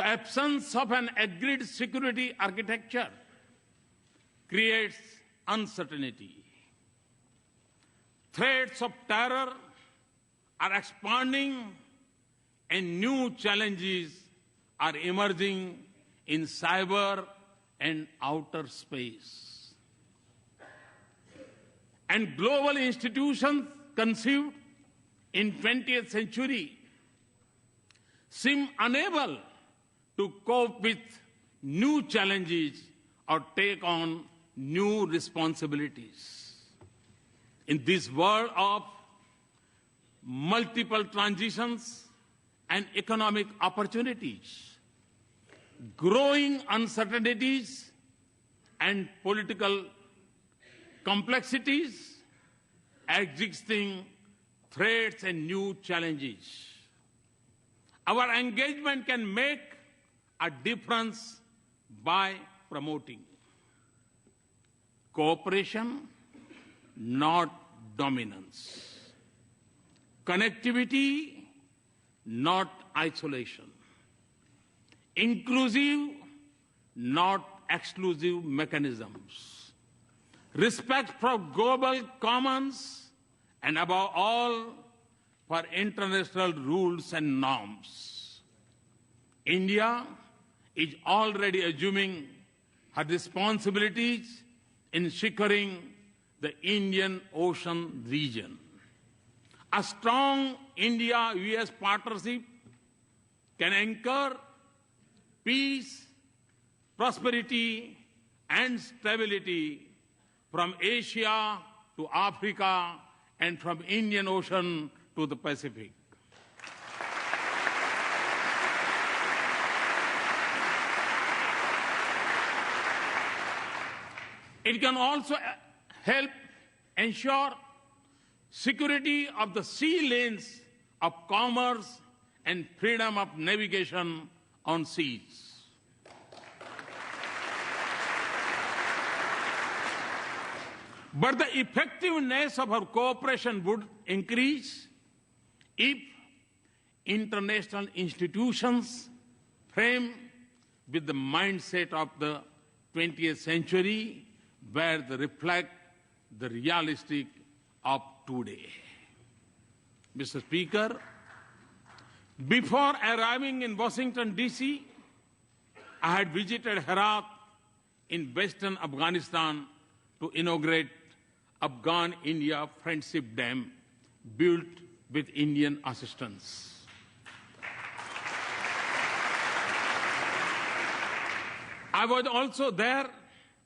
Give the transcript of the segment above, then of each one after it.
The absence of an agreed security architecture creates uncertainty. Threats of terror are expanding and new challenges are emerging in cyber and outer space. And global institutions conceived in 20th century seem unable to cope with new challenges or take on new responsibilities. In this world of multiple transitions and economic opportunities, growing uncertainties and political complexities, existing threats and new challenges, our engagement can make a difference by promoting cooperation, not dominance, connectivity, not isolation, inclusive, not exclusive mechanisms, respect for global commons, and above all, for international rules and norms. India is already assuming her responsibilities in securing the Indian Ocean region. A strong India-US partnership can anchor peace, prosperity, and stability from Asia to Africa and from Indian Ocean to the Pacific. It can also help ensure security of the sea lanes of commerce and freedom of navigation on seas. But the effectiveness of our cooperation would increase if international institutions frame with the mindset of the 20th century where they reflect the realistic of today. Mr. Speaker, before arriving in Washington, D.C., I had visited Herat in western Afghanistan to inaugurate Afghan-India Friendship Dam built with Indian assistance. I was also there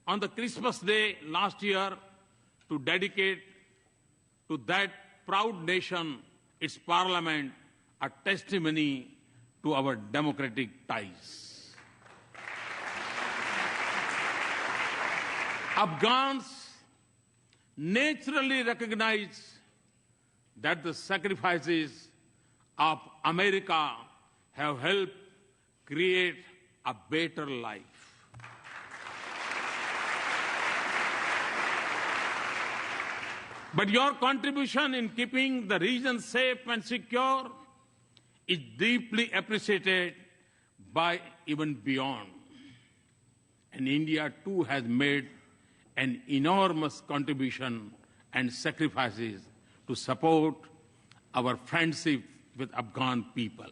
on the Christmas Day last year to dedicate to that proud nation, its parliament, a testimony to our democratic ties. Afghans naturally recognize that the sacrifices of America have helped create a better life. But your contribution in keeping the region safe and secure is deeply appreciated by even beyond. And India too has made an enormous contribution and sacrifices to support our friendship with Afghan people.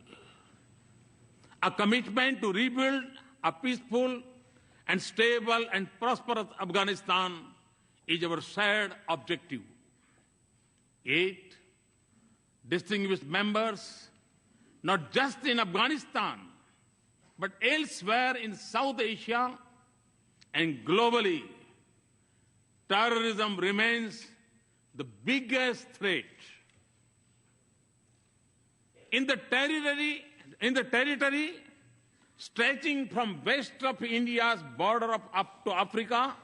A commitment to rebuild a peaceful and stable and prosperous Afghanistan is our shared objective. Yet, distinguished members, not just in Afghanistan, but elsewhere in South Asia and globally, terrorism remains the biggest threat. In the territory stretching from west of India's border up to Africa,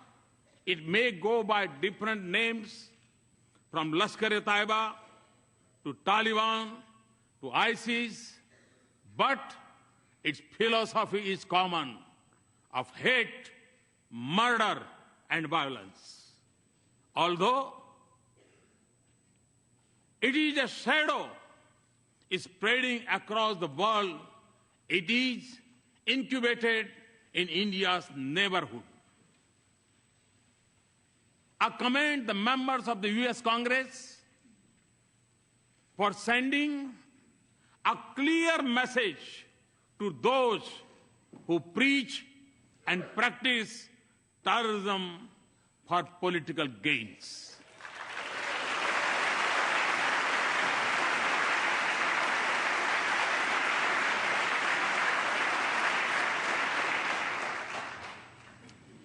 it may go by different names, from Lashkar-e-Taiba to Taliban to ISIS, but its philosophy is common, of hate, murder, and violence. Although it is a shadow spreading across the world, it is incubated in India's neighborhood. I commend the members of the US Congress for sending a clear message to those who preach and practice terrorism for political gains.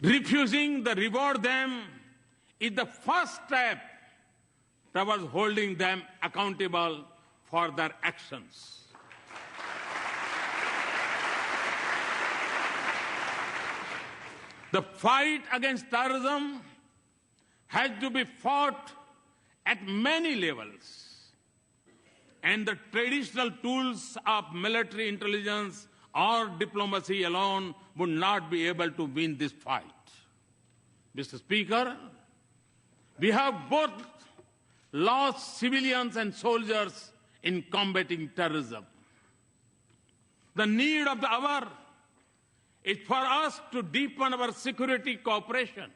Refusing to reward them is the first step towards holding them accountable for their actions. The fight against terrorism has to be fought at many levels, and the traditional tools of military intelligence or diplomacy alone would not be able to win this fight. Mr. Speaker, we have both lost civilians and soldiers in combating terrorism. The need of the hour is for us to deepen our security cooperation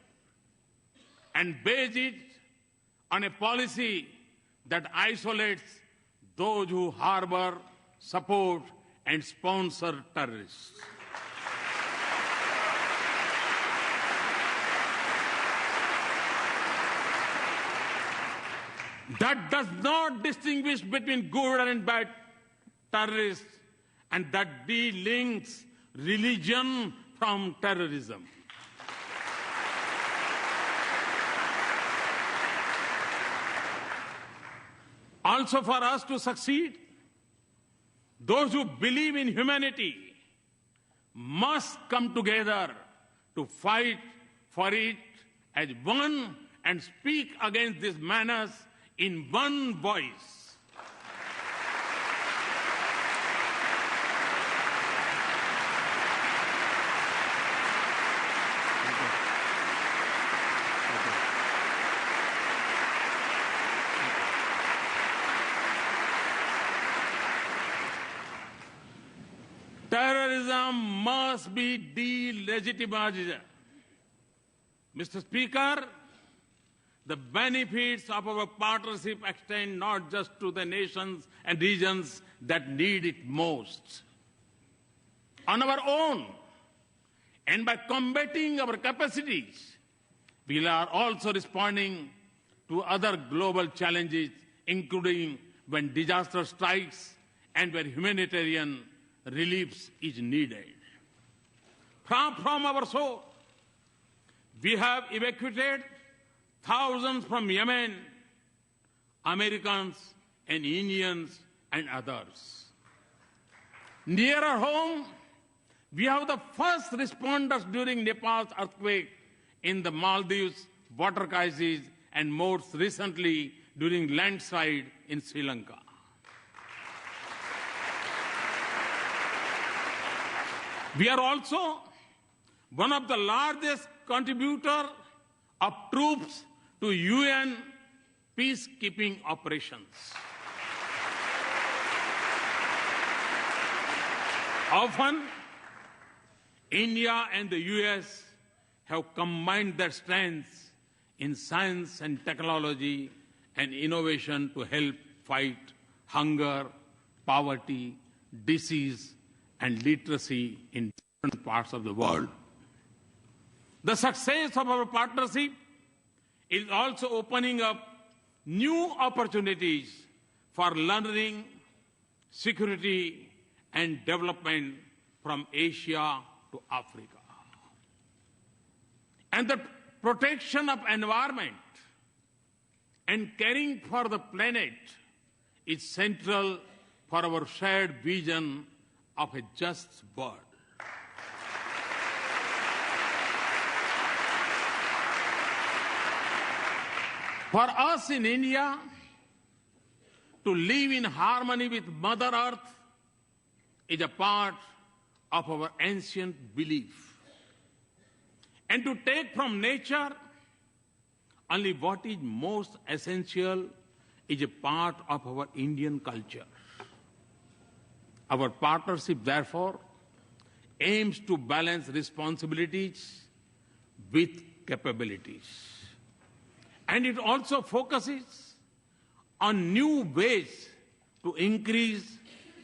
and base it on a policy that isolates those who harbor, support, and sponsor terrorists. That does not distinguish between good and bad terrorists, and that delinks religion from terrorism. Also, for us to succeed, those who believe in humanity must come together to fight for it as one and speak against this menace in one voice. Terrorism must be delegitimized. Mr. Speaker, the benefits of our partnership extend not just to the nations and regions that need it most. On our own, and by combating our capacities, we are also responding to other global challenges, including when disaster strikes and when humanitarian relief is needed. From our shore, we have evacuated thousands from Yemen, Americans and Indians and others. Nearer home, we have the first responders during Nepal's earthquake, in the Maldives water crisis, and most recently during landslide in Sri Lanka. We are also one of the largest contributors of troops to UN peacekeeping operations. Often, India and the US have combined their strengths in science and technology and innovation to help fight hunger, poverty, disease, and literacy in different parts of the world. The success of our partnership is also opening up new opportunities for learning, security, and development from Asia to Africa. And the protection of environment and caring for the planet is central for our shared vision of a just world. For us in India, to live in harmony with Mother Earth is a part of our ancient belief. And to take from nature only what is most essential is a part of our Indian culture. Our partnership, therefore, aims to balance responsibilities with capabilities. And it also focuses on new ways to increase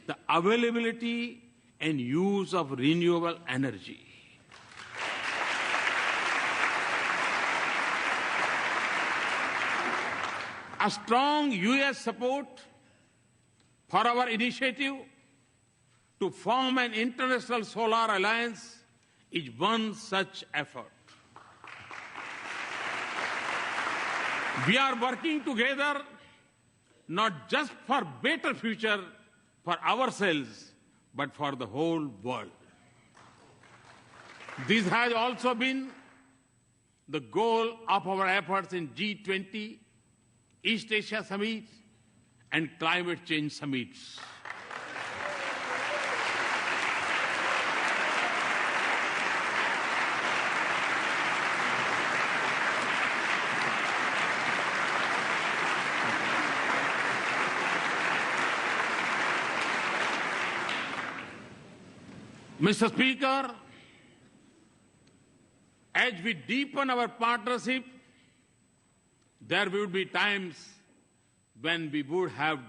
the availability and use of renewable energy. A strong US support for our initiative to form an international solar alliance is one such effort. We are working together not just for better future for ourselves, but for the whole world. This has also been the goal of our efforts in G20, East Asia Summit, and climate change summits. Mr. Speaker, as we deepen our partnership, there will be times when we would have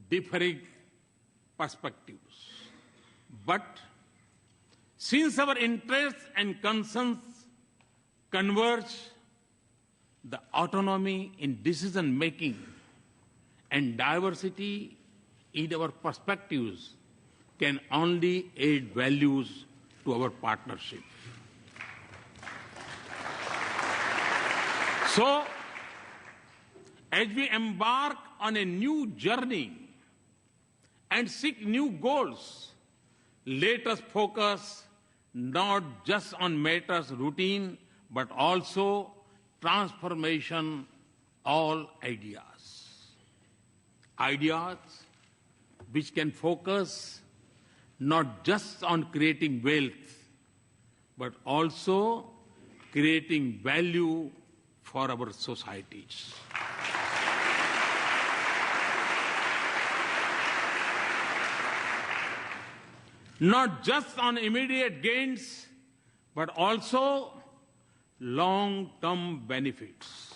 differing perspectives. But since our interests and concerns converge, the autonomy in decision-making and diversity in our perspectives can only add values to our partnership. So, as we embark on a new journey and seek new goals, let us focus not just on matters routine, but also transformation, all ideas. Ideas which can focus not just on creating wealth, but also creating value for our societies. Not just on immediate gains, but also long-term benefits.